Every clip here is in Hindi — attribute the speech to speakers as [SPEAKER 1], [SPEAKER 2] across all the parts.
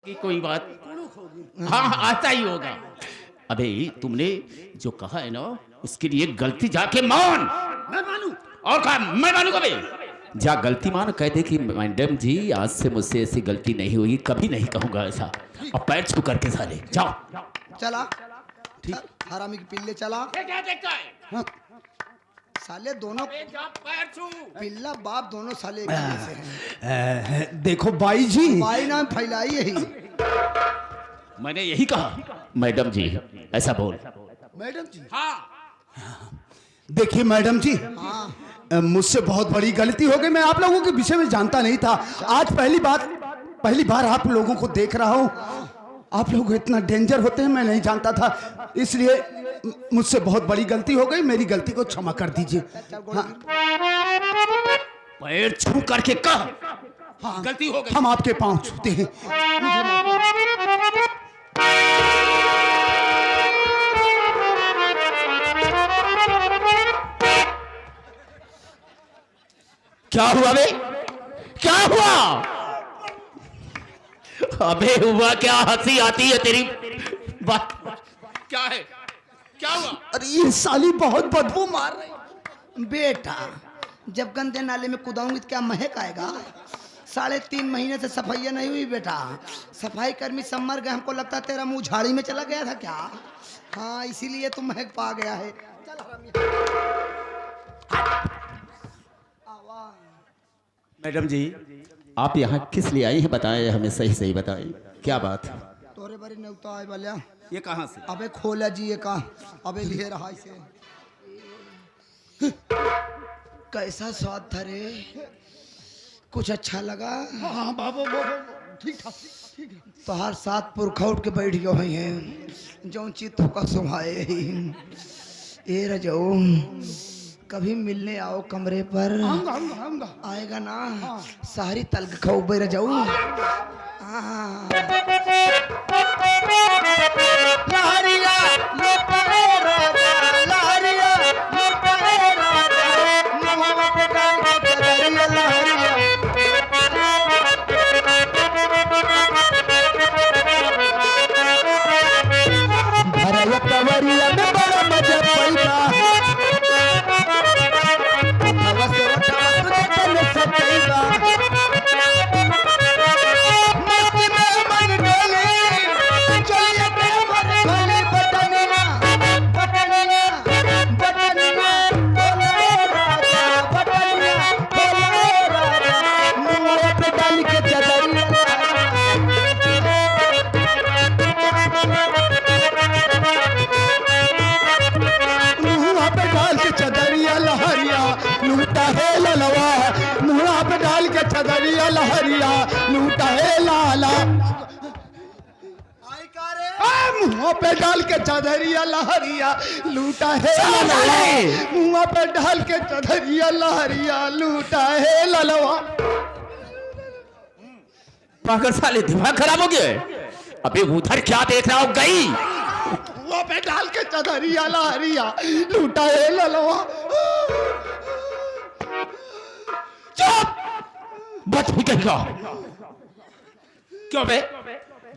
[SPEAKER 1] की कोई बात। हाँ हाँ, आता ही होगा। अबे तुमने जो कहा है ना उसके लिए गलती जाके मान।
[SPEAKER 2] मैं मानूं?
[SPEAKER 1] और कहा मैं मानूंगा बे। जा गलती मान, कह दे कि मैडम जी आज से मुझसे ऐसी गलती नहीं हुई, कभी नहीं कहूंगा ऐसा। अब पैर छू करके साले जाओ।
[SPEAKER 2] चला
[SPEAKER 1] ठीक।
[SPEAKER 2] हरामी की पिल्ले चला।
[SPEAKER 1] क्या देखता है?
[SPEAKER 2] हाँ। साले दोनों
[SPEAKER 1] जा पैर छू।
[SPEAKER 2] पिल्ला बाप दोनों साले एक जैसे हैं।
[SPEAKER 3] देखो बाई जी,
[SPEAKER 2] बाई नाम फैलाई यही।
[SPEAKER 1] मैंने यही कहा मैडम जी ऐसा बोल।
[SPEAKER 2] मैडम जी।
[SPEAKER 1] हाँ
[SPEAKER 3] देखिए मैडम जी,
[SPEAKER 2] हाँ
[SPEAKER 3] मुझसे बहुत बड़ी गलती हो गई। मैं आप लोगों के विषय में जानता नहीं था। आज पहली बार आप लोगों को देख रहा हूँ। आप लोग इतना डेंजर होते हैं मैं नहीं जानता था, इसलिए मुझसे बहुत बड़ी गलती हो गई। मेरी गलती को क्षमा कर दीजिए। हाँ,
[SPEAKER 1] पैर छू करके कह।
[SPEAKER 3] हाँ,
[SPEAKER 1] गलती हो गई।
[SPEAKER 3] हम आपके पांव छूते हैं। मुझे माफ-
[SPEAKER 1] क्या हुआ बे? क्या हुआ? अबे हुआ क्या? हंसी आती है तेरी बात। क्या है? क्या हुआ?
[SPEAKER 3] अरे ये साली बहुत बदबू मार रही।
[SPEAKER 2] बेटा, जब गंदे नाले में कूदाऊंगी तो क्या महक आएगा? 3.5 महीने से सफाई नहीं हुई बेटा। सफाई कर्मी सब मर गए। हमको लगता है तेरा मुंह झाड़ी में चला गया था क्या? हाँ, इसीलिए तुम महक पा गया है। चल हरामी।
[SPEAKER 1] मैडम जी आप यहाँ किस लिए आई हैं बताएं, हमें सही सही बताएं क्या बात।
[SPEAKER 2] तोरे बारी नेवता आए वाल्या।
[SPEAKER 1] ये कहाँ से?
[SPEAKER 2] अबे खोला जी ये का। अबे लिए रहा इसे। कैसा स्वाद था रे? कुछ अच्छा लगा?
[SPEAKER 3] हाँ बाबू ठीक था।
[SPEAKER 2] तोहार 7 पुरखा उठ के बैठ गए हैं जो चित्त का सुहाए। ए रजो कभी मिलने आओ कमरे पर। आएगा ना? सारी तलक खाओ बे रजो। लारिया लुटाए राजा, लारिया लुटाए राजा, नवा पे डाल के चदरिया लारिया।
[SPEAKER 3] भरया कवरिया में बड़ा मजा पैदा।
[SPEAKER 2] हवस उठावस देखन सतैगा। मस्ती में मन डोले, चलिए के मन डोले। बटनिया बटनिया बटनिया बोले राजा, बटनिया बोले राजा, मुंह पे डाल के चदरिया।
[SPEAKER 3] मुँह पे डाल के चदरिया लहरिया लूटा है ललवा। मुँह पे डाल के चदरिया लहरिया लूटा है लाला। मुँह पे डाल के चदरिया लहरिया लूटा है ललवा। मुँह पे डाल के चदरिया लहरिया लूटा है ललवा।
[SPEAKER 1] पागल साले दिमाग खराब हो गया है? अबे उधर क्या देख रहा हो? गई
[SPEAKER 3] मुँह पे डाल के चदरिया लहरिया लूटा है ललवा।
[SPEAKER 1] चुप! बच भी कहेगा। क्यों बे?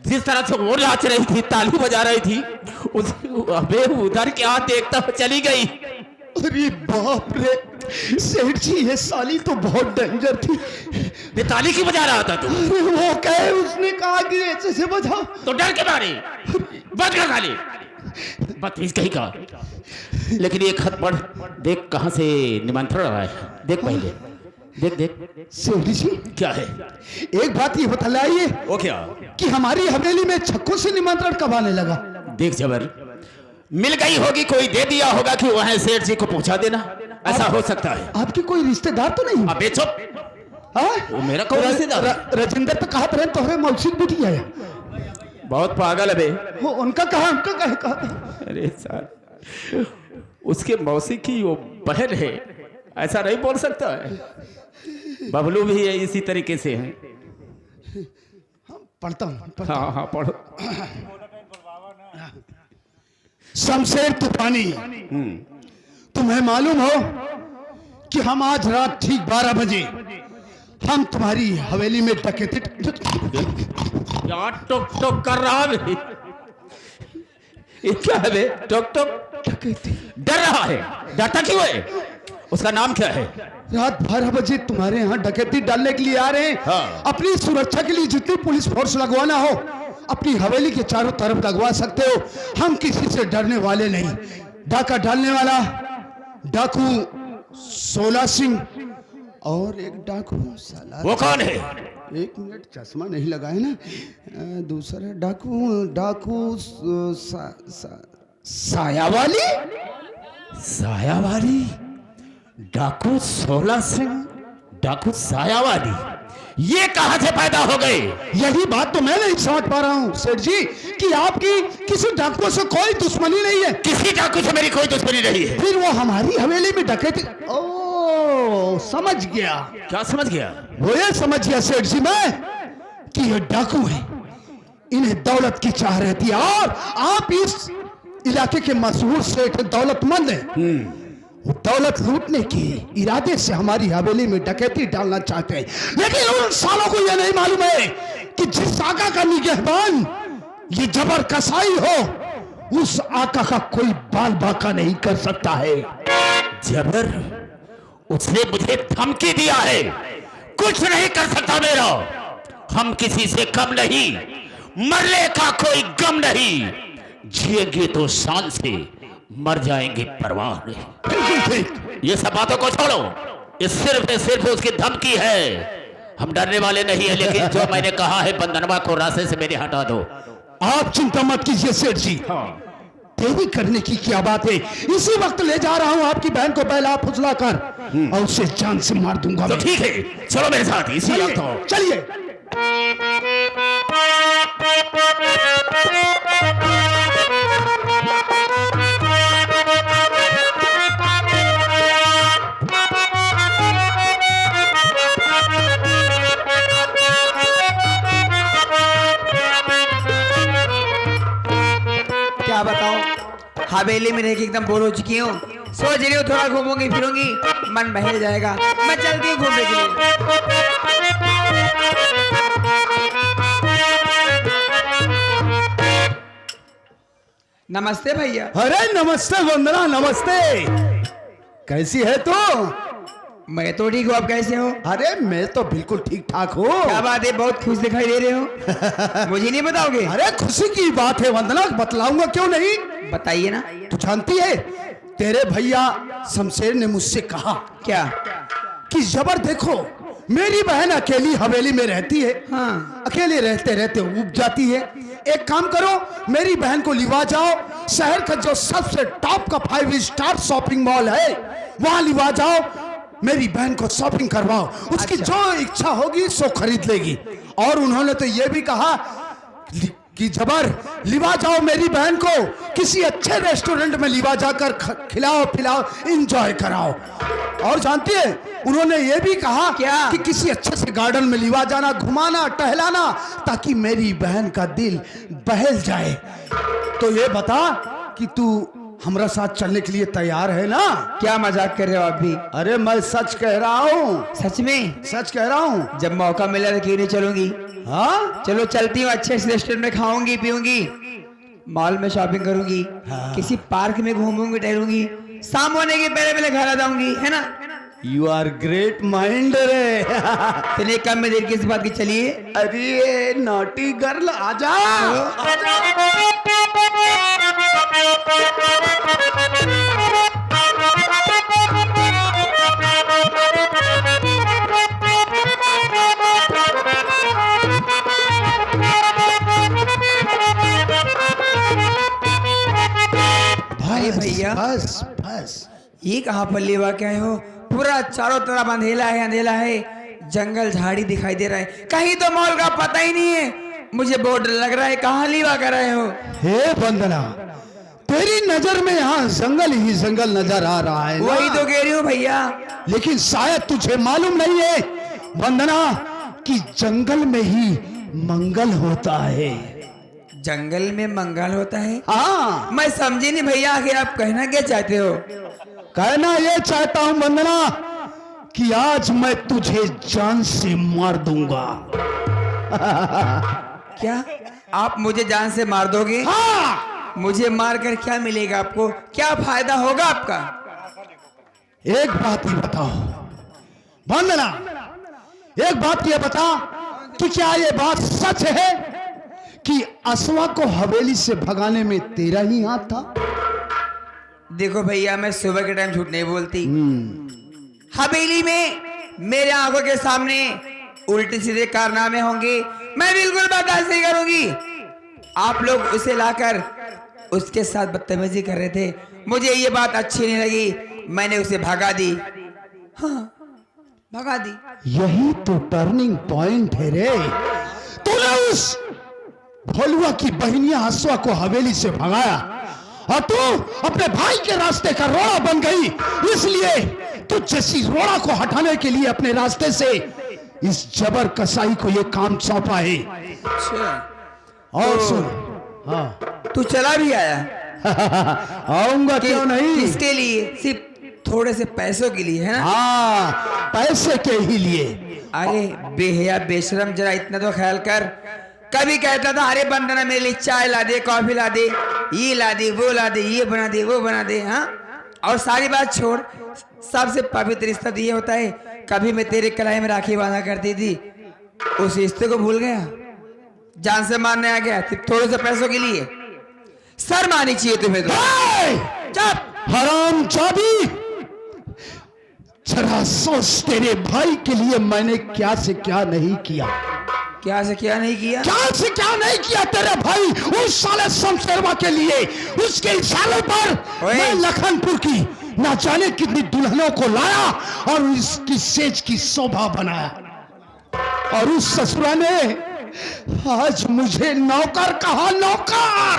[SPEAKER 1] जिस तरह से वो नाच रही थी, ताली बजा रही थी, उस अबे उधर क्या देखता हुआ चली गई।
[SPEAKER 3] अरे बाप रे सेठ जी, ये साली तो बहुत डेंजर थी।
[SPEAKER 1] बे ताली क्यों बजा रहा था तू?
[SPEAKER 3] वो कहे उसने कहा कि ऐसे से बजाओ।
[SPEAKER 1] तो डर के मारे बच गया खाली। बत्तीस कहीं का। लेकिन ये खत पढ़ देख कहाँ से निमंत्रण आया है। देख पहले देख देख।
[SPEAKER 3] सेठ जी
[SPEAKER 1] क्या है?
[SPEAKER 3] एक बात ये बतलाइए
[SPEAKER 1] वो क्या?
[SPEAKER 3] कि हमारी हवेली में छक्कों से निमंत्रण कब आने लगा?
[SPEAKER 1] देख जबर मिल गई होगी, कोई दे दिया होगा कि वहां सेठ जी को पहुंचा देना। ऐसा हो सकता है।
[SPEAKER 3] आपके कोई रिश्तेदार तो नहीं?
[SPEAKER 1] अबे चुप!
[SPEAKER 3] हाँ?
[SPEAKER 1] वो मेरा कौन रिश्तेदार?
[SPEAKER 3] राजेंद्र तो कहा रहे तुम्हारे मौसी की बेटी है।
[SPEAKER 1] बहुत पागल है बे।
[SPEAKER 3] वो उनका कहा।
[SPEAKER 1] अरे सर उसके मौसी की वो बहन है, ऐसा नहीं बोल सकता है। बबलू भी है इसी तरीके से है।
[SPEAKER 3] पढ़ता हूँ।
[SPEAKER 1] हाँ हाँ पढ़ो।
[SPEAKER 3] शमशेर तूफानी, तुम्हें मालूम हो कि हम आज रात ठीक 12 बजे हम तुम्हारी हवेली में डकैती
[SPEAKER 1] क्या टुक टुक कर रहा है बे? ये क्या है बे? टुक टुक
[SPEAKER 3] डकैती।
[SPEAKER 1] डर रहा है। डरता क्यों है? उसका नाम क्या है?
[SPEAKER 3] रात 12 बजे तुम्हारे यहाँ डकैती डालने के लिए आ रहे हैं।
[SPEAKER 1] हाँ।
[SPEAKER 3] अपनी सुरक्षा के लिए जितनी पुलिस फोर्स लगवाना हो अपनी हवेली के चारों तरफ लगवा सकते हो। हम किसी से डरने वाले नहीं। डाका डालने वाला डाकू 16 सिंह और एक डाकू साला।
[SPEAKER 1] वो कौन है?
[SPEAKER 3] एक मिनट, चश्मा नहीं लगाए ना। दूसरा डाकू सायावाली।
[SPEAKER 1] सायावाली? डाकू 16 सिंह, डाकू सायावाली, ये कहां से पैदा हो गए?
[SPEAKER 3] यही बात तो मैं नहीं समझ पा रहा हूँ सेठ जी कि आपकी किसी डाकुओं से कोई दुश्मनी नहीं है।
[SPEAKER 1] किसी डाकू से मेरी कोई दुश्मनी नहीं है।
[SPEAKER 3] फिर वो हमारी हवेली में डकैती। ओ समझ गया।
[SPEAKER 1] क्या समझ गया?
[SPEAKER 3] वो ये समझ गया सेठ जी मैं कि ये डाकू है, इन्हें दौलत की चाह रहती है और आप इस इलाके के मशहूर सेठ दौलतमंद हैं। वो दौलत लूटने के इरादे से हमारी हवेली में डकैती डालना चाहते हैं, लेकिन उन सालों को यह नहीं मालूम है कि जिस आका का निगहबान ये जबर कसाई हो उस आका का कोई बाल बाका नहीं कर सकता है।
[SPEAKER 1] जबर? उसने मुझे धमकी दिया है, कुछ नहीं कर सकता मेरा। हम किसी से कम नहीं, मरने का कोई गम नहीं। जिएंगे तो शान से, मर जाएंगे परवाह नहीं।
[SPEAKER 3] बिल्कुल ठीक।
[SPEAKER 1] ये सब बातों को छोड़ो, ये सिर्फ उसकी धमकी है। हम डरने वाले नहीं है, लेकिन जो मैंने कहा है बंधनवा को रास्ते से मेरे हटा दो।
[SPEAKER 3] आप चिंता मत कीजिए सेठ जी। देरी करने की क्या बात है, इसी वक्त ले जा रहा हूँ आपकी बहन को बहला फुसला कर और उसे जान से मार दूंगा।
[SPEAKER 1] तो ठीक है, चलो मेरे साथ इसी वक्त हो।
[SPEAKER 3] चलिए।
[SPEAKER 4] क्या बताऊं, हवेली में रह के एकदम बोर हो चुकी हूँ। सोच रही हूँ थोड़ा घूमूंगी फिरूंगी, मन बहल जाएगा। मैं चलती हूँ घूमने के लिए। नमस्ते भैया।
[SPEAKER 3] अरे नमस्ते वंदना, नमस्ते। कैसी है तू?
[SPEAKER 4] मैं तो ठीक हूँ, आप कैसे हो?
[SPEAKER 3] अरे मैं तो बिल्कुल ठीक ठाक हूँ।
[SPEAKER 4] क्या बात है, बहुत खुश दिखाई दे रहे हो। मुझे नहीं बताओगे?
[SPEAKER 3] अरे खुशी की बात है वंदना, बतलाऊंगा क्यों नहीं।
[SPEAKER 4] बताइए ना।
[SPEAKER 3] तू जानती है तेरे भैया शमशेर ने मुझसे कहा
[SPEAKER 4] क्या?
[SPEAKER 3] कि जबर देखो मेरी बहन अकेली हवेली में रहती है।
[SPEAKER 4] हाँ।
[SPEAKER 3] अकेले रहते रहते ऊब जाती है। एक काम करो, मेरी बहन को लिवा जाओ, शहर का जो सबसे टॉप का 5 स्टार शॉपिंग मॉल है वहां लिवा जाओ, मेरी बहन को शॉपिंग करवाओ, उसकी जो इच्छा होगी सो खरीद लेगी। और उन्होंने तो ये भी कहा कि जबर लिवा जाओ मेरी बहन को किसी अच्छे रेस्टोरेंट में लिवा जाकर खिलाओ पिलाओ एंजॉय कराओ। और जानती है उन्होंने ये भी कहा
[SPEAKER 4] क्या?
[SPEAKER 3] कि किसी अच्छे से गार्डन में लिवा जाना, घुमाना टहलाना, ताकि मेरी बहन का दिल बहल जाए। तो ये बता कि तू हमारा साथ चलने के लिए तैयार है ना?
[SPEAKER 4] क्या मजाक कर रहे हो आप भी?
[SPEAKER 3] अरे मैं सच कह रहा हूँ,
[SPEAKER 4] सच में?
[SPEAKER 3] सच कह रहा हूँ।
[SPEAKER 4] जब मौका मिला तो क्यों नहीं चलूंगी।
[SPEAKER 3] हाँ
[SPEAKER 4] चलो चलती हूँ, अच्छे से रेस्टोरेंट में खाऊंगी पीऊंगी, मॉल में शॉपिंग करूंगी, किसी पार्क में घूमूंगी टहलूंगी, शाम होने के पहले पहले घर आ जाऊंगी, है ना?
[SPEAKER 3] यू आर ग्रेट माइंड रे।
[SPEAKER 4] चलिए कम में देर किस बात की, चलिए।
[SPEAKER 3] अरे नॉटी गर्ल आजा।
[SPEAKER 4] भाई भैया
[SPEAKER 3] बस बस
[SPEAKER 4] ये कहाँ पर लेवा के आए हो? पूरा चारों तरफ अंधेला है, अंधेला है, जंगल झाड़ी दिखाई दे रहा है, कहीं तो मॉल का पता ही नहीं है। मुझे बहुत डर लग रहा है, कहाँ लेवा कर रहे हो?
[SPEAKER 3] हे वंदना, तेरी नजर में यहाँ जंगल ही जंगल नजर आ रहा है ना?
[SPEAKER 4] वही तो कह रही हूँ भैया।
[SPEAKER 3] लेकिन शायद तुझे मालूम नहीं है वंदना कि जंगल में ही मंगल होता है।
[SPEAKER 4] जंगल में मंगल होता है?
[SPEAKER 3] हाँ,
[SPEAKER 4] मैं समझी नहीं भैया, आखिर आप कहना क्या चाहते हो?
[SPEAKER 3] कहना ये चाहता हूँ वंदना कि आज मैं तुझे जान से मार दूंगा।
[SPEAKER 4] क्या आप मुझे जान से मार दोगे?
[SPEAKER 3] हाँ,
[SPEAKER 4] मुझे मारकर क्या मिलेगा आपको? क्या फायदा होगा आपका?
[SPEAKER 3] एक बात ही बताओ वंदना, एक बात ये बता कि क्या ये बात सच है कि असवा को हवेली से भगाने में तेरा ही हाथ था?
[SPEAKER 4] देखो भैया, मैं सुबह के टाइम झूठ नहीं बोलती। हवेली में मेरे आंखों के सामने उल्टे सीधे कारनामे होंगे, मैं बिल्कुल बर्दाश्त नहीं करूंगी। आप लोग उसे लाकर उसके साथ बदतमीजी कर रहे थे, मुझे ये बात अच्छी नहीं लगी, मैंने उसे भगा दी। हाँ, भगा दी।
[SPEAKER 3] यही तो टर्निंग पॉइंट है रे। तूने उस भोलुआ की बहनिया हसुआ को हवेली से भगाया और तू अपने भाई के रास्ते का रोड़ा बन गई, इसलिए तू जैसी रोड़ा को हटाने के लिए अपने रास्ते से इस जबर कसाई को ये काम सौंपा है।
[SPEAKER 4] अच्छा,
[SPEAKER 3] और
[SPEAKER 4] तो-
[SPEAKER 3] सुन, हाँ
[SPEAKER 4] तू चला भी आया?
[SPEAKER 3] आऊंगा क्यों नहीं?
[SPEAKER 4] किसके लिए? सिर्फ थोड़े से पैसों के लिए, है ना?
[SPEAKER 3] हाँ, पैसे के ही लिए।
[SPEAKER 4] अरे बेहया बेशरम, जरा इतना तो ख्याल कर। कभी कहता था अरे बंदना मेरे लिए चाय ला दे, कॉफी ला दे, ये ला दे, वो ला दे, ये बना दे, वो बना दे, हाँ? और सारी बात छोड़, सबसे पवित्र रिश्ता तो ये होता है, कभी मैं तेरे कलाई में राखी बांधा करती थी, उस रिश्ते को भूल गया, जान से मारने आ गया सिर्फ थोड़े से पैसों के लिए। शर्म आनी चाहिए तुम्हें तो।
[SPEAKER 3] चुप हराम जादी, जरा सोच तेरे भाई के लिए मैंने क्या से क्या नहीं किया।
[SPEAKER 4] क्या से क्या नहीं किया?
[SPEAKER 3] क्या से क्या नहीं किया तेरे भाई उस साले शमशेरवा के लिए, उसके इशारे पर
[SPEAKER 4] ओए।
[SPEAKER 3] मैं लखनपुर की ना जाने कितनी दुल्हनों को लाया और इसकी सेज की शोभा बनाया, और उस ससुरा ने आज मुझे नौकर कहा। नौकर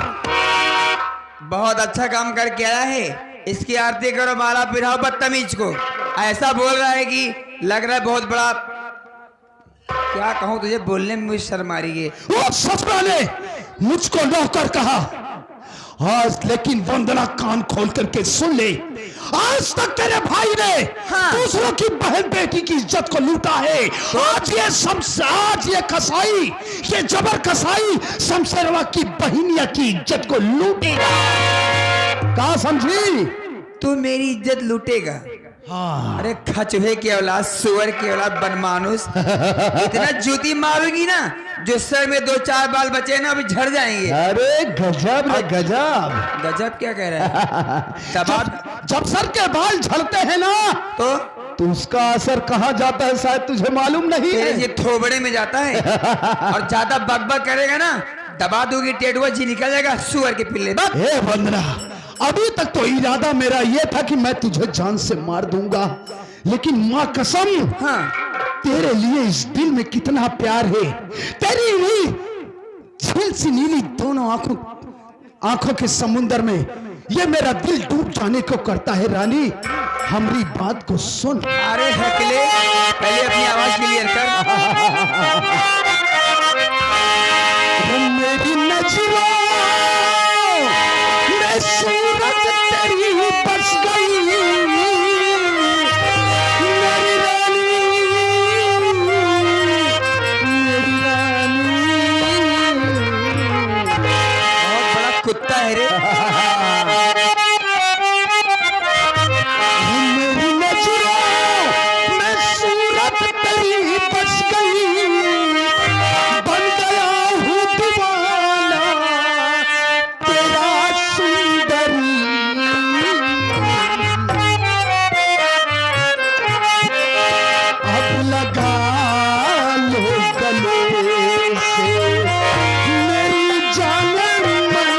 [SPEAKER 4] बहुत अच्छा काम करके आया है, इसकी आरती करो, माला पिराओ बदतमीज को। ऐसा बोल रहा है कि लग रहा है बहुत बड़ा, क्या कहूं तुझे, बोलने में मुझे शर्म आ रही है।
[SPEAKER 3] वो ससुरा ने मुझको नौकर कहा आज, लेकिन वंदना कान खोल करके सुन ले, आज तक तेरे भाई ने
[SPEAKER 4] हाँ।
[SPEAKER 3] दूसरों की बहन बेटी की इज्जत को लूटा है। आज ये कसाई, ये जबर कसाई शमशेरवा की बहनिया की इज्जत को लूटेगा। कहा समझी?
[SPEAKER 4] तू मेरी इज्जत लूटेगा?
[SPEAKER 3] हाँ।
[SPEAKER 4] अरे खचुहे की औलाद, सुअर की औलाद, बनमानुस, इतना जूती मारूंगी ना, जो सर में 2-4 बाल बचे ना अभी झड़ जाएंगे।
[SPEAKER 3] अरे गजब रे गजब।
[SPEAKER 4] गजब क्या कह रहा है?
[SPEAKER 3] जब सर के बाल झड़ते हैं ना तो उसका असर कहाँ जाता है शायद तुझे मालूम नहीं
[SPEAKER 4] तेरे
[SPEAKER 3] है।
[SPEAKER 4] ये थोबड़े में जाता है, और ज्यादा बकबक करेगा ना दबा दूंगी, टेटुआ जी निकल जाएगा, सुअर के पिल्ले। बक।
[SPEAKER 3] हे वंदना, अभी तक तो इरादा मेरा ये था कि मैं तुझे जान से मार दूंगा, लेकिन माँ कसम,
[SPEAKER 4] हाँ,
[SPEAKER 3] तेरे लिए इस दिल में कितना प्यार है। तेरी नहीं झील सी नीली दोनों आंखों के समुंदर में ये मेरा दिल डूब जाने को करता है। रानी, हमारी बात को सुन।
[SPEAKER 4] अरे हकले, पहले अपनी आवाज क्लियर कर।
[SPEAKER 3] मेरी नजरों में सूरत तेरी बस गई, मेरी रानी, मेरी रानी।
[SPEAKER 4] बहुत बड़ा कुत्ता है रे।
[SPEAKER 3] मेरी नजरों में सूरत तेरी बस गई, बन गया हूँ दीवाना तेरा सुंदरी। अब लगा लो गले से मेरी जान मन,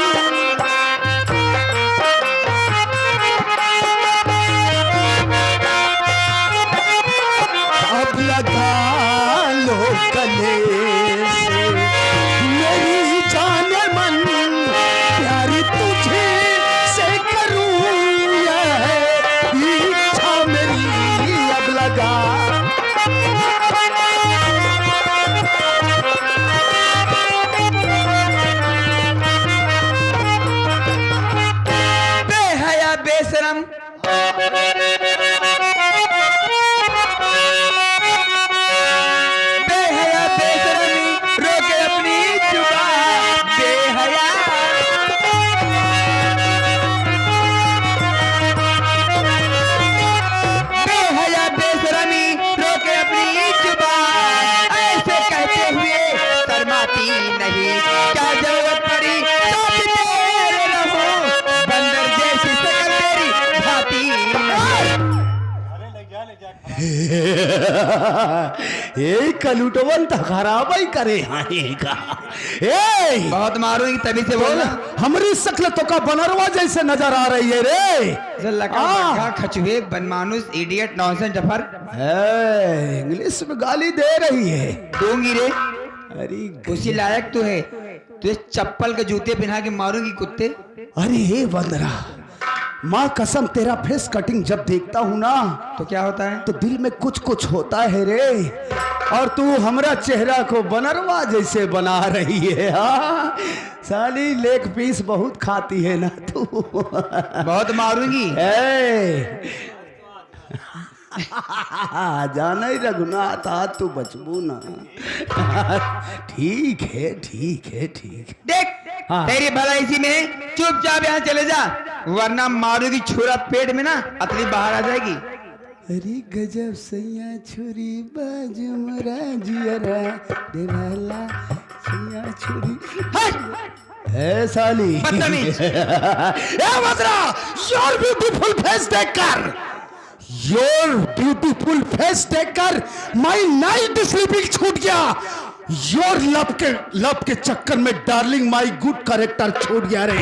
[SPEAKER 3] ये कलुटवन तो खराब ही करे आएगा। ए
[SPEAKER 4] बहुत मारूंगी तभी से बोलना।
[SPEAKER 3] हमारी शक्ल तो का बनरवा जैसे नजर आ रही है रे।
[SPEAKER 4] लका खचुए बनमानुस इडियट नॉनसेंस डफर।
[SPEAKER 3] इंग्लिश में गाली दे रही है।
[SPEAKER 4] दूंगी रे,
[SPEAKER 3] अरे
[SPEAKER 4] उसी लायक तू है। तुझे चप्पल के जूते पहना के मारूंगी कुत्ते।
[SPEAKER 3] अरे हे बंदरा, माँ कसम तेरा फेस कटिंग जब देखता हूँ ना
[SPEAKER 4] तो क्या होता है?
[SPEAKER 3] तो दिल में कुछ कुछ होता है रे। और तू हमरा चेहरा को बनरवा जैसे बना रही है। हाँ साली लेग पीस बहुत खाती है ना तू।
[SPEAKER 4] बहुत मारूंगी।
[SPEAKER 3] जाना ही रघुनाथ, आज तू बचबू ना। ठीक है ठीक है ठीक है।
[SPEAKER 4] देख तेरी भलाई इसी में, चुपचाप यहाँ चले जा, वरना मारूंगी छुरा पेट में ना अतली बाहर आ जाएगी।
[SPEAKER 3] अरे गजब सैया छुरी बाजू मरा जियरा देवाला सैया छुरी। ए साली
[SPEAKER 4] बदतमीज।
[SPEAKER 3] ए मदरा, योर ब्यूटीफुल फेस देखकर, योर ब्यूटीफुल फेस देखकर माय नाइट स्लीपिंग छूट गया। योर लव के चक्कर में डार्लिंग माय गुड कैरेक्टर छूट गया रे।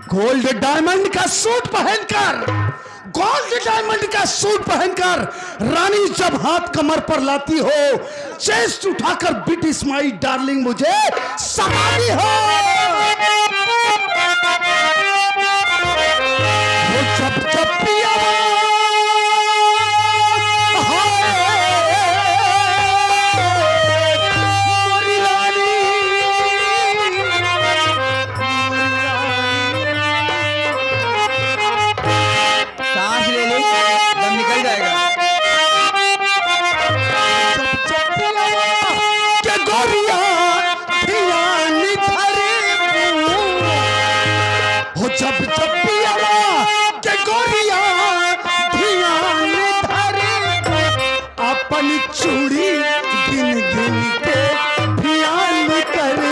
[SPEAKER 3] गोल्ड डायमंड का सूट पहनकर, गोल्ड डायमंड का सूट पहनकर रानी जब हाथ कमर पर लाती हो, चेस्ट उठाकर ब्रिटिश माई डार्लिंग मुझे समाती हो। वो जब जब पिया
[SPEAKER 4] सांस ले ले, दम निकल जाएगा।
[SPEAKER 3] के गोरिया धियान धरे हो, जब जब पियावा के गोरिया धियान धरे, अपन चूड़ी गिन गिन के धियान करे।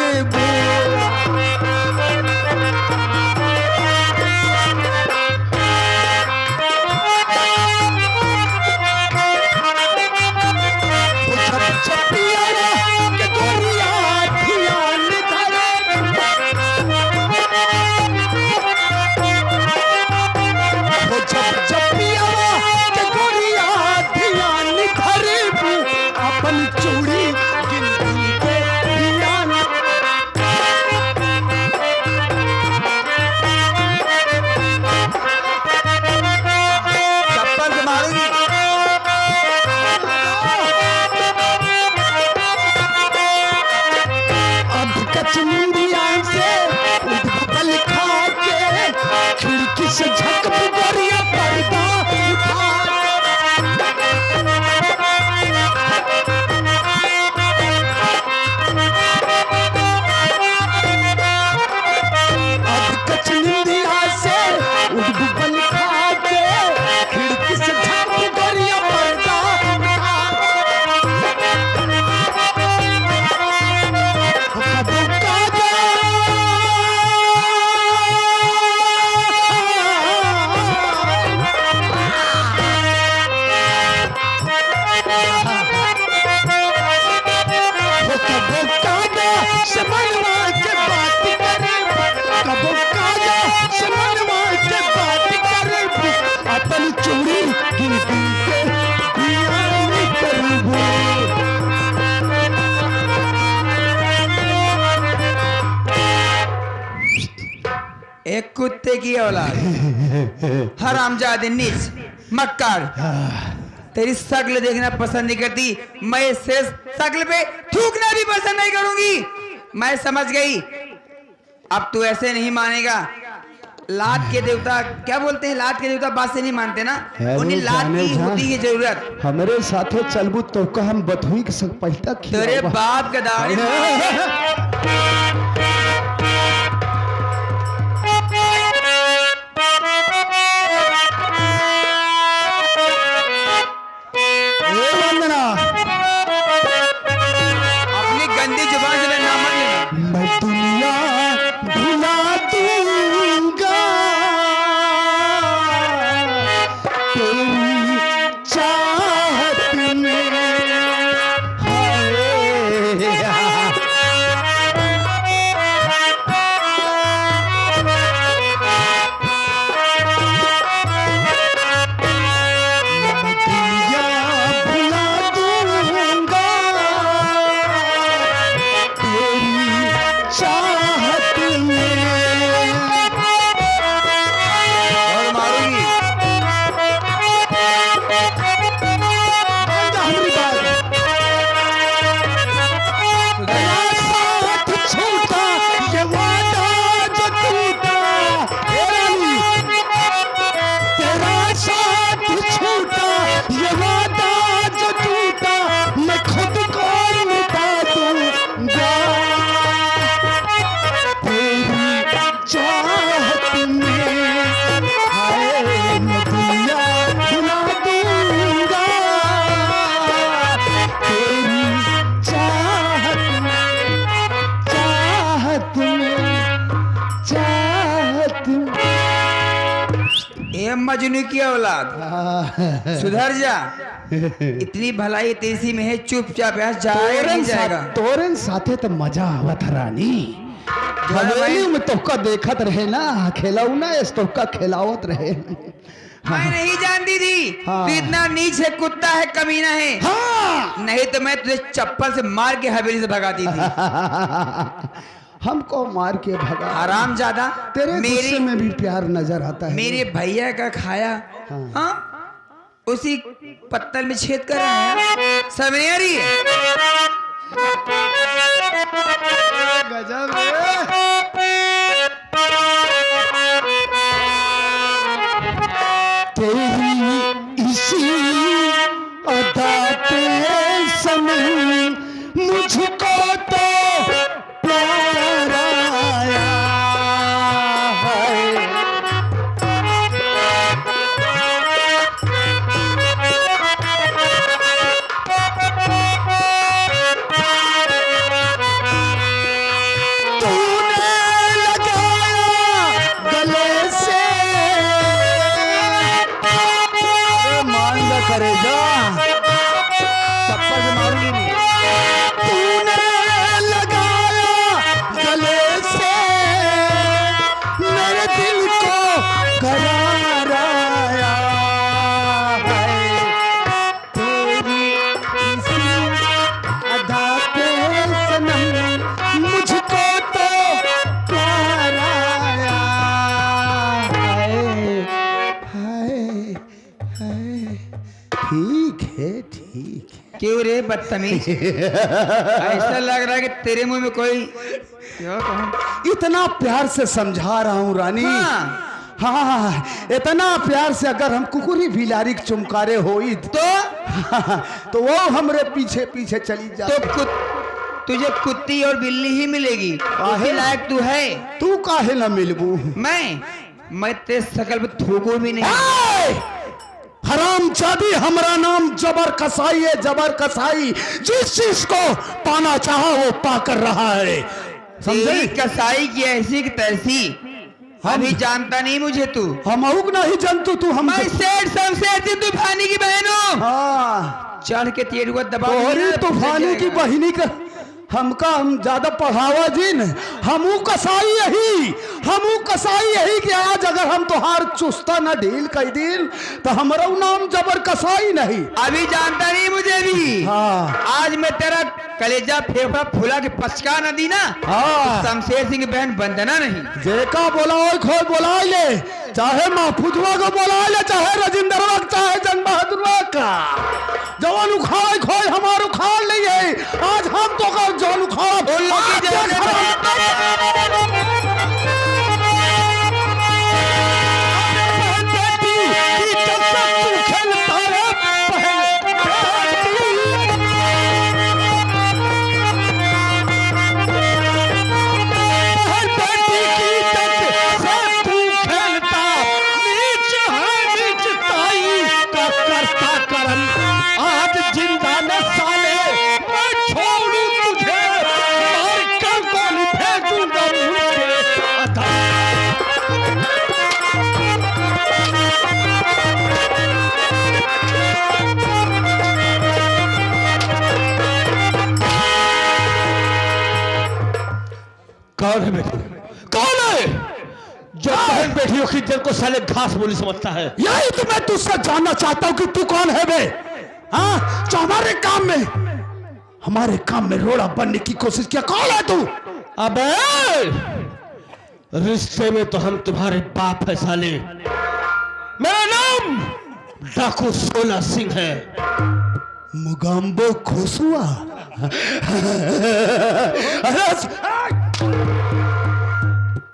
[SPEAKER 4] चप्पल से मारूंगी।
[SPEAKER 3] कचमुंडिया से पल खा के खिड़की से झक गोरिया पर्दा उठा। अब कचमुंडिया से पल खा के खिड़की से झक गोरिया पर्दा उठा। अपन चूड़ी गिन गिन के धियान करबो।
[SPEAKER 4] एक कुत्ते की औलाद, हरामजादे नीच मक्कार, तेरी शक्ल देखना पसंद नहीं करती, मैं से शक्ल पे थूकना भी पसंद नहीं करूंगी। मैं समझ गई, अब तू ऐसे नहीं मानेगा। लात के देवता क्या बोलते हैं, लात के देवता बात से नहीं मानते ना, उन्हें लात की होती है जरूरत।
[SPEAKER 3] हमारे साथे चलबू तो का हम बथुई के संग पहिता
[SPEAKER 4] तेरे बाप का दाढ़ी अपनी गंदी जुबान से मेरा नाम मत लेना।
[SPEAKER 3] मैं दुनिया भुला दूंगा तेरी चाह
[SPEAKER 4] मजनू की औलाद, सुधर जा। इतनी भलाई तेजी में है, चुपचाप यहाँ जाएगा नहीं जाएगा।
[SPEAKER 3] तोरन साथे तो मजा आवत रानी। हवेली में तोका देखत रहे ना, खेलाऊ ना इस तोका खिलावत रहे।
[SPEAKER 4] मैं नहीं जानती थी
[SPEAKER 3] हाँ।
[SPEAKER 4] तू इतना नीच है, कुत्ता है, कमीना है।
[SPEAKER 3] हाँ।
[SPEAKER 4] नहीं तो मैं तुझे चप्पल से मार के हवेली से भगाती थी।
[SPEAKER 3] हमको मार के भगा।
[SPEAKER 4] आराम ज्यादा
[SPEAKER 3] तेरे
[SPEAKER 4] मेरे
[SPEAKER 3] गुस्से में भी प्यार नजर आता है।
[SPEAKER 4] मेरे भैया का खाया हाँ उसी पत्तल में छेद कर रहे हैं, समझ नहीं आ रही है?
[SPEAKER 3] गजब है। तेरी इसी अदा पे सनम मुझको तो प्यार आया है। तूने लगाया गले से मांगा करे जा
[SPEAKER 4] चप्पल से मारूंगी नहीं।
[SPEAKER 3] तूने लगाया गले से मेरे दिल को करार आया है। तेरी इसी अदा पे सनम मुझको तो प्यार आया है। हाय हाय ठीक है ठीक है।
[SPEAKER 4] क्यों रे बदतमीज? ऐसा लग रहा है कि तेरे मुंह में कोई क्या कहूं?
[SPEAKER 3] इतना प्यार से समझा रहा हूँ रानी।
[SPEAKER 4] हाँ।
[SPEAKER 3] हाँ, इतना प्यार से अगर हम कुकुरी बिलारी के चुमकारे होई तो वो हमरे पीछे पीछे चली जा।
[SPEAKER 4] तो तुझे कुत्ती और बिल्ली ही मिलेगी। उसके लायक तू है।
[SPEAKER 3] तू काहे न मिलबू?
[SPEAKER 4] मैं तेरे शकल पे थूकू भी नहीं।
[SPEAKER 3] हराम जादी, हमारा नाम जबर कसाई है, जबर कसाई। जिस चीज को पाना चाहा वो पा कर रहा है, समझे?
[SPEAKER 4] तेरी कसाई की ऐसी की तैसी अभी जानता नहीं मुझे तू।
[SPEAKER 3] हम नहीं जानतू तू। हम
[SPEAKER 4] मैं सेठ शमशेर सिंह तूफानी की बहन हूँ।
[SPEAKER 3] हाँ,
[SPEAKER 4] चढ़ के तेरुआ दबा
[SPEAKER 3] तोहरी तूफानी की बहिनी का हमका हम ज्यादा पढ़ावा जिन। हमू कसाई यही कि आज अगर हम तोहार चुस्ता न ढील कर दिन तो हमारा नाम जबर कसाई नहीं।
[SPEAKER 4] अभी जानता नहीं मुझे भी।
[SPEAKER 3] हाँ।
[SPEAKER 4] आज मैं तेरा कलेजा फेफड़ा फूला के पचका न दी ना।
[SPEAKER 3] हाँ।
[SPEAKER 4] शमशेर सिंह की बहन बंदना नहीं।
[SPEAKER 3] जेका बोलाओ खोई बोला ले, चाहे महफूजवा को बोला ले, चाहे राजेंद्रवा, चाहे जंग बहादुरवा का। जवान उखाड़ खोई हमार उखाड़ नहीं है। आज हम तो कर जवान उखाड़
[SPEAKER 4] उन लोग की
[SPEAKER 1] कौन है बेटी? कौन है जो बहन बेटियों की इज्जत को साले घास बोली समझता है?
[SPEAKER 3] यही तो मैं तुझसे जानना चाहता हूँ कि तू कौन है बे? हाँ, जो हमारे काम में रोड़ा बनने की कोशिश किया। कौन है तू?
[SPEAKER 1] अबे रिश्ते में तो हम तुम्हारे बाप है साले। मेरा नाम डाकू सोना सिंह है।
[SPEAKER 3] मुगाम्बो खोसुआ।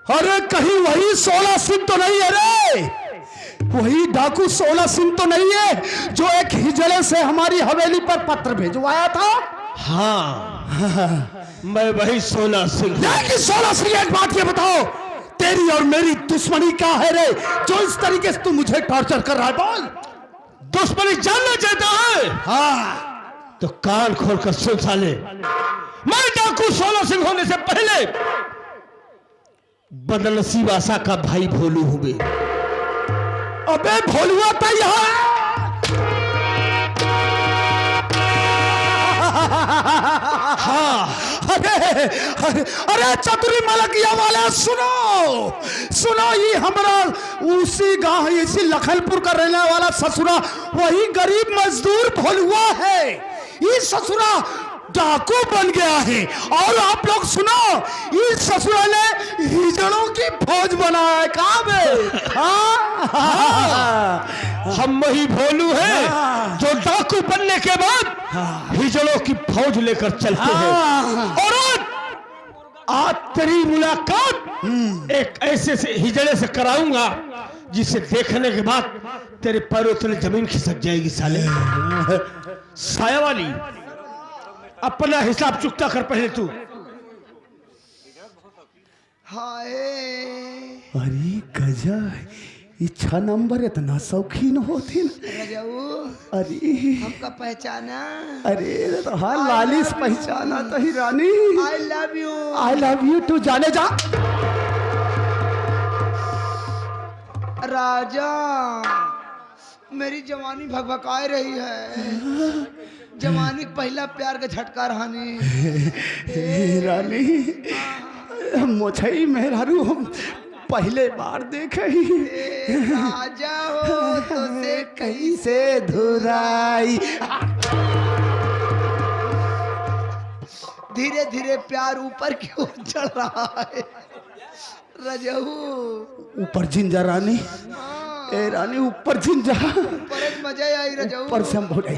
[SPEAKER 3] अरे कहीं वही 16 सिंह तो नहीं है रे? वही डाकू 16 सिंह तो नहीं है जो एक हिजड़े से हमारी हवेली पर पत्र भिजवाया था?
[SPEAKER 1] हाँ, मैं वही सोना सिंह।
[SPEAKER 3] लेकिन 16 सिंह, एक बात ये बताओ, तेरी और मेरी दुश्मनी क्या है रे जो इस तरीके से तू मुझे टॉर्चर कर रहा है? बोल।
[SPEAKER 1] दुश्मनी जानना चाहता है?
[SPEAKER 3] हाँ,
[SPEAKER 1] तो कान खोल कर सुन साले। मैं डाकू सोना सिंह होने से पहले बदनसीब आशा का भाई भोलू हूँ बे।
[SPEAKER 3] अबे भोलुआ तो यहाँ अरे अरे अरे चतुरी मलकिया वाले सुनो सुनो, ये हमारा उसी गांव इसी लखनपुर का रहने वाला ससुरा वही गरीब मजदूर भोलुआ है। ये ससुरा डाकू बन गया है। और आप लोग सुनो, इस ससुरा ने हिजड़ों की फौज बनाया है। कहाँ में?
[SPEAKER 5] हम वही भोलू हैं जो डाकू बनने के बाद हिजड़ों की फौज लेकर चलते हैं। और आज तेरी मुलाकात एक ऐसे से हिजड़े से कराऊंगा जिसे देखने के बाद तेरे पैरों तले जमीन खिसक जाएगी। साले साया वाली, अपना हिसाब चुकता कर पहले तू।
[SPEAKER 2] हाय
[SPEAKER 3] अरे गजा, इच्छा नंबर इतना शौकीन होती न।
[SPEAKER 2] रजाऊ,
[SPEAKER 3] अरे
[SPEAKER 2] हमका पहचाना?
[SPEAKER 3] अरे तो हाँ लालिस पहचाना तो ही रानी।
[SPEAKER 2] I love you.
[SPEAKER 3] I love you too. जाने जा
[SPEAKER 2] राजा, मेरी जवानी भगभकाए रही है। जवानी का पहला प्यार का झटका रहानी।
[SPEAKER 3] रानी मोछई मेहरारू हम पहले बार देखे ही।
[SPEAKER 2] राजा हो तो से
[SPEAKER 3] कैसे धुराई।
[SPEAKER 2] धीरे धीरे प्यार ऊपर की ओर चढ़ रहा है। रजहू
[SPEAKER 3] ऊपर जिंजा रानी। ए रानी ऊपर जिंजा,
[SPEAKER 2] ऊपर मजा आई रजहू।
[SPEAKER 3] ऊपर से हम बोले,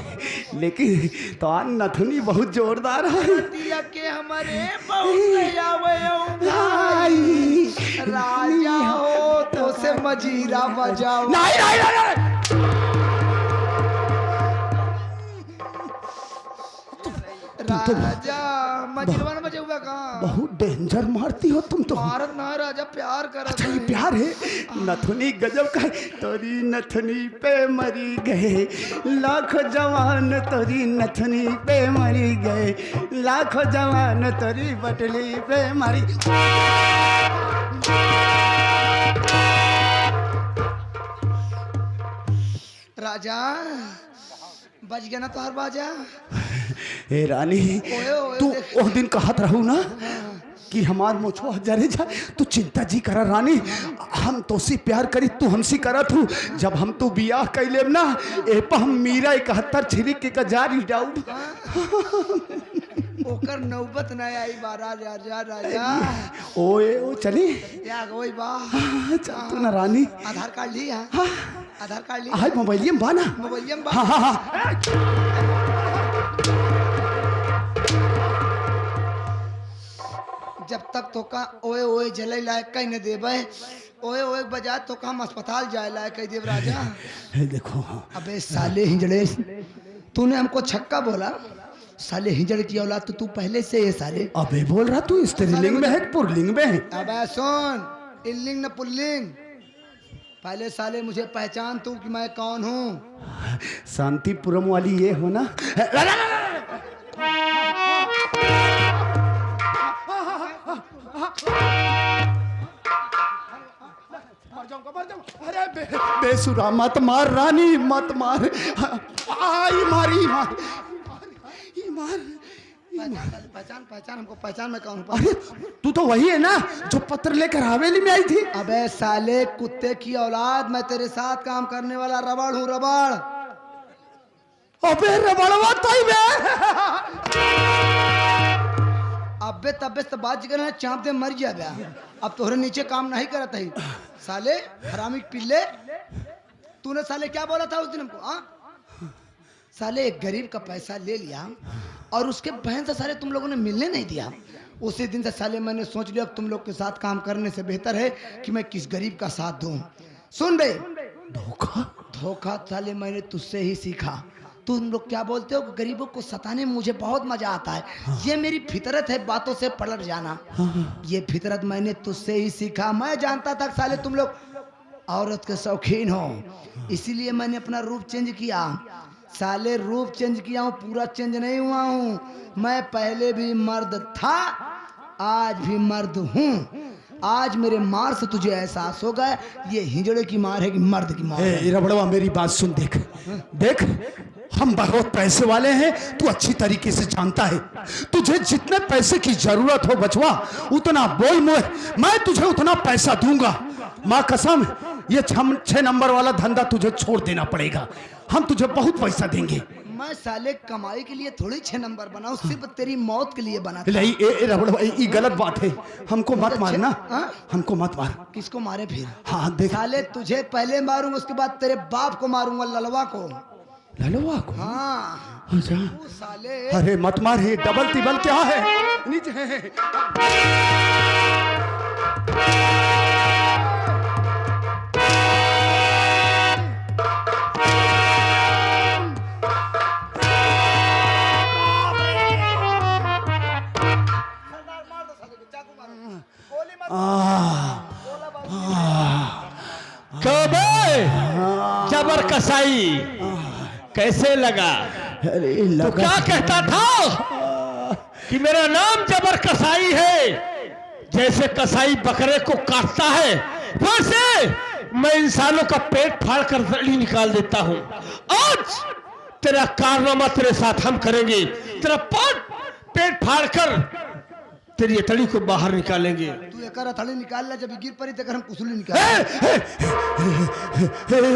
[SPEAKER 3] लेकिन तो नथुनी बहुत जोरदार है।
[SPEAKER 2] दिया के हमारे बहुत
[SPEAKER 3] आई।
[SPEAKER 2] राजा हो तो से मजीरा बजाओ।
[SPEAKER 3] नहीं नहीं नहीं
[SPEAKER 2] राजा मजीरवा न बजाऊगा कहाँ?
[SPEAKER 3] बहुत डेंजर मारती हो तुम तो।
[SPEAKER 2] भारत ना राजा प्यार कर।
[SPEAKER 3] अच्छा ये प्यार है। नथुनी गजब का है। तोरी नथुनी पे मरी गए लाखों जवान, तोरी नथुनी पे मरी गए लाखों जवान, तोरी बटली पे मरी।
[SPEAKER 2] राजा बज गया ना तो हर बाजा।
[SPEAKER 3] ए रानी,
[SPEAKER 2] ओए
[SPEAKER 3] तू
[SPEAKER 2] देख।
[SPEAKER 3] उस दिन कहत रहू ना कि हमार मुछुआ जरे जा, तू चिंता जी करा रानी। हम तो सी प्यार करी, तू हमसी करत हूँ। जब हम तू बियाह कैले ना, ए पर हम मीरा 71 छिरिक के जारी डाउ।
[SPEAKER 2] ओकर नौबत न आई बारा राजा। राजा
[SPEAKER 3] ओए ओ चली
[SPEAKER 2] याग ओए बा।
[SPEAKER 3] चल तू ना रानी।
[SPEAKER 2] आधार कार्ड लिया? आधार कार्ड लिया?
[SPEAKER 3] हाय मोबाइलियम बाना।
[SPEAKER 2] मोबाइलियम बा।
[SPEAKER 3] हाँ हाँ हाँ।
[SPEAKER 2] जब तक तो का ओए ओए जले लायक कहीं न देबे, ओए ओए बजा तो का हम अस्पताल जाए लायक कहीं देव राजा।
[SPEAKER 3] देखो
[SPEAKER 2] अबे साले हिजड़े, तूने हमको छक्का बोला। साले हिजड़ की औलाद तो तू पहले से है साले।
[SPEAKER 3] अबे बोल रहा तू स्त्रीलिंग में है पुरलिंग में है?
[SPEAKER 2] अबे सुन, इल्लिंग न पुल्लिंग। पहले साले मुझे पहचान तू कि मैं कौन हूँ।
[SPEAKER 3] शांतिपुरम वाली ये हो ना? अरे बेसुरा मत मार रानी, मत मार। आई मारी मार मार।
[SPEAKER 2] पहचान पहचान हमको पहचान, मैं कौन हूँ?
[SPEAKER 3] अरे तू तो वही है ना जो पत्र लेकर हवेली में आई थी?
[SPEAKER 2] अबे साले कुत्ते की औलाद, मैं तेरे साथ काम करने वाला रबड़ हूँ, रबड़।
[SPEAKER 3] अबे रबड़वा तो ही
[SPEAKER 2] अबे तबे से बात कर चाँप दे मर गया बया। अब तोहरे नीचे काम नहीं करत है साले हरामी पिल्ले। तूने साले क्या बोला था उस दिन हमको? हाँ साले एक गरीब का पैसा ले लिया और उसके बहन से साले तुम लोगों ने मिलने नहीं दिया। उसी दिन से साले मैंने सोच लिया अब तुम लोग के साथ काम करने से बेहतर है कि मैं किस गरीब का साथ दूं। सुन बे,
[SPEAKER 3] धोखा
[SPEAKER 2] धोखा साले मैंने तुझसे ही सीखा। तुम लोग क्या बोलते हो कि गरीबों को सताने में मुझे बहुत मजा आता है। ये मेरी फितरत है बातों से पलट जाना। ये फितरत मैंने तुझसे ही सीखा। मैं जानता था साले तुम लोग औरत के शौकीन हो, इसीलिए मैंने अपना रूप चेंज किया। साले रूप चेंज किया हूँ, पूरा चेंज नहीं हुआ हूँ। मैं पहले भी मर्द था, आज भी मर्द हूँ। आज मेरे मार से तुझे एहसास होगा ये हिजड़े की मार है कि मर्द की मार है।
[SPEAKER 3] ए रबड़वा मेरी बात सुन, देख देख, हम बहुत पैसे वाले हैं, तू अच्छी तरीके से जानता है। तुझे जितने पैसे की जरूरत हो बचवा उतना बोल मुझे, मैं तुझे उतना पैसा दूंगा। माँ कसम, ये 6 नंबर वाला धंधा तुझे छोड़ देना पड़ेगा। हम तुझे बहुत पैसा देंगे।
[SPEAKER 2] मैं साले कमाई के लिए थोड़ी 6 नंबर बनाऊं, सिर्फ तेरी मौत के लिए बना था।
[SPEAKER 3] नहीं ए रबड़वा, ये गलत बात है, हमको मत मारना,
[SPEAKER 2] हाँ?
[SPEAKER 3] हमको मत मार।
[SPEAKER 2] किसको मारे फिर?
[SPEAKER 3] हाँ देख,
[SPEAKER 2] साले तुझे पहले मारूंगा, उसके बाद तेरे बाप को मारूंगा, ललवा को।
[SPEAKER 3] ललवा को?
[SPEAKER 2] हाँ
[SPEAKER 3] अच्छा,
[SPEAKER 2] तू साले।
[SPEAKER 3] अरे मत मार, ये डबल टिबल क्या है? नीचे है।
[SPEAKER 5] कबे जबर कसाई कैसे लगा?
[SPEAKER 3] अरे
[SPEAKER 5] तो
[SPEAKER 3] लगा
[SPEAKER 5] क्या कहता था कि मेरा नाम जबर कसाई है। जैसे कसाई बकरे को काटता है वैसे मैं इंसानों का पेट फाड़ कर रली निकाल देता हूं। आज तेरा कारनामा तेरे साथ हम करेंगे। तेरा पेट फाड़ कर तेरी अतड़ी को बाहर निकालेंगे।
[SPEAKER 2] तू एक अथड़ी निकाल ला, जब गिर पड़ी तक हम कुसुली निकाल।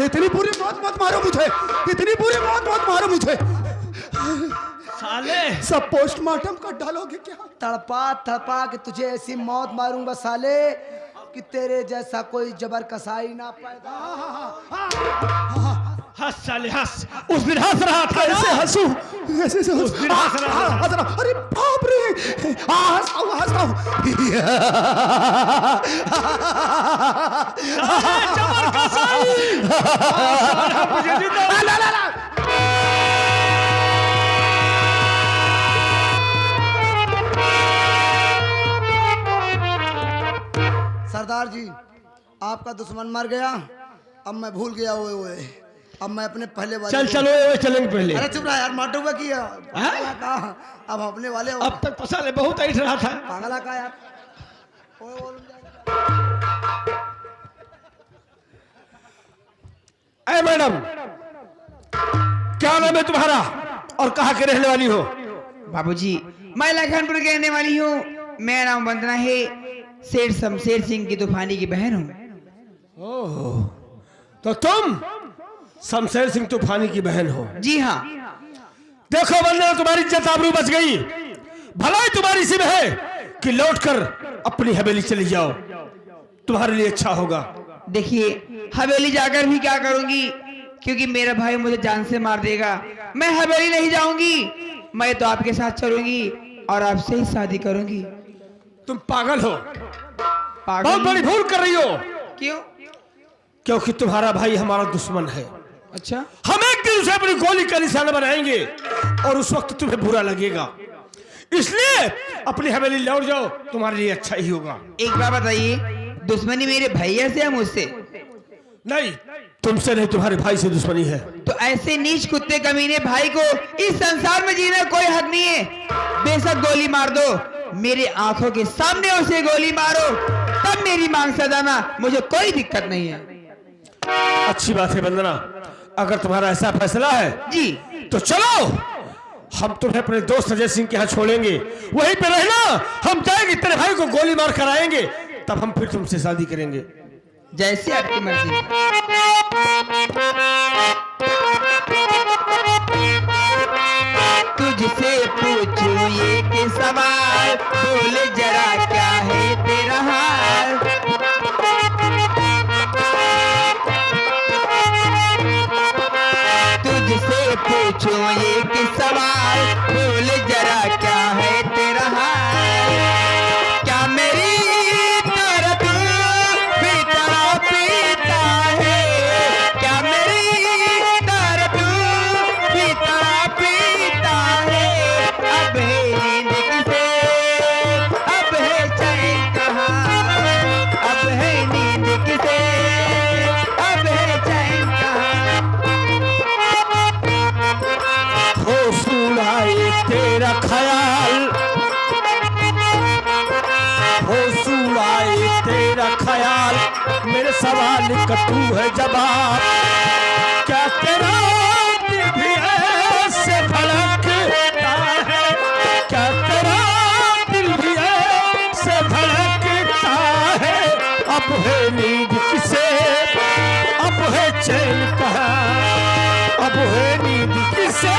[SPEAKER 3] इतनी बुरी मौत मत मारो मुझे, इतनी बुरी मौत मत मारो मुझे।
[SPEAKER 5] साले
[SPEAKER 3] सब पोस्टमार्टम कर डालोगे क्या?
[SPEAKER 2] तड़पा तड़पा के तुझे ऐसी मौत मारूंगा साले कि तेरे जैसा कोई जबर कसाई ना पैदा।
[SPEAKER 5] हंस साले हंस। उस दिन हंस रहा था
[SPEAKER 3] ऐसे
[SPEAKER 5] ना?
[SPEAKER 3] हंसू, ऐसे से
[SPEAKER 5] उस दिन हंस रहा था।
[SPEAKER 3] अरे बाप रे, हंसता हूँ।
[SPEAKER 5] जबर कसाई। मुझे जिंदा
[SPEAKER 3] ला।
[SPEAKER 2] सरदार जी, आपका दुश्मन मर गया, अब मैं भूल गया ओए। अब मैं अपने पहले वाले
[SPEAKER 5] चल चलो चलेंगे पहले।
[SPEAKER 2] अरे चुप रहा यार, माटूंगा की अब अपने वाले
[SPEAKER 5] अब तक तो साले बहुत ऐठ रहा था।
[SPEAKER 2] पागला का यार।
[SPEAKER 5] ऐ मैडम, क्या नाम है तुम्हारा और कहाँ के रहने वाली हो?
[SPEAKER 4] बाबूजी, मैं लखनपुर के रहने वाली हूँ। मेरा नाम वंदना है, सेठ शमशेर सिंह की तूफानी की बहन हूँ।
[SPEAKER 5] ओह, तो तुम शमशेर सिंह तूफानी की बहन हो?
[SPEAKER 4] जी हाँ।
[SPEAKER 5] देखो वंदना, तुम्हारी इज्जत आबरू बच गई। भलाई तुम्हारी इसी में है कि लौटकर अपनी हवेली चली जाओ, तुम्हारे लिए अच्छा होगा।
[SPEAKER 4] देखिए, हवेली जाकर भी क्या करूंगी, क्योंकि मेरा भाई मुझे जान से मार देगा। मैं हवेली नहीं जाऊंगी, मैं तो आपके साथ चलूंगी और आपसे ही शादी करूंगी।
[SPEAKER 5] तुम पागल हो,
[SPEAKER 4] पागल?
[SPEAKER 5] बहुत बड़ी भूल कर रही हो।
[SPEAKER 4] क्यों?
[SPEAKER 5] क्योंकि तुम्हारा भाई हमारा दुश्मन है।
[SPEAKER 4] अच्छा,
[SPEAKER 5] हम एक दिन उसे अपनी गोली का निशाना बनाएंगे और उस वक्त तुम्हें बुरा लगेगा। इसलिए अपनी हवेली लौट जाओ, तुम्हारे लिए अच्छा ही होगा।
[SPEAKER 4] एक बात बताइए, दुश्मनी मेरे भैया से या मुझसे?
[SPEAKER 5] नहीं, तुमसे नहीं, तुम्हारे भाई से दुश्मनी है।
[SPEAKER 4] तो ऐसे नीच कुत्ते कमीने भाई को इस संसार में जीने कोई हक नहीं है। बेशक गोली मार दो, मेरे आंखों के सामने उसे गोली मारो, तब मेरी मांग सजाना, मुझे कोई दिक्कत नहीं है।
[SPEAKER 5] अच्छी बात है वंदना, अगर तुम्हारा ऐसा फैसला है
[SPEAKER 4] जी,
[SPEAKER 5] तो चलो, हम तुम्हें अपने दोस्त अजय सिंह के यहाँ छोड़ेंगे, वहीं पे रहना। हम जाएंगे, तेरे भाई को गोली मार कर आएंगे, तब हम फिर तुमसे शादी करेंगे।
[SPEAKER 4] जैसे आपकी मर्जी। तुझसे पूछूं ये कि सवाल, बोल जरा क्या है तेरा हाल। तुझसे पूछूं ये कि सवाल, बोल जरा क्या है तेरा हाल। क्या मेरी तरह तू भी तड़पता है? क्या मेरी तरह तू भी तड़पता है?
[SPEAKER 5] ख्याल, मेरे सवाल का तू है जवाब। क्या तेरा दिल भी ऐसे धड़कता है, क्या तेरा दिल भी ऐसे धड़कता है। अब है नींद किसे, अब है चैन कहाँ, अब है नींद किसे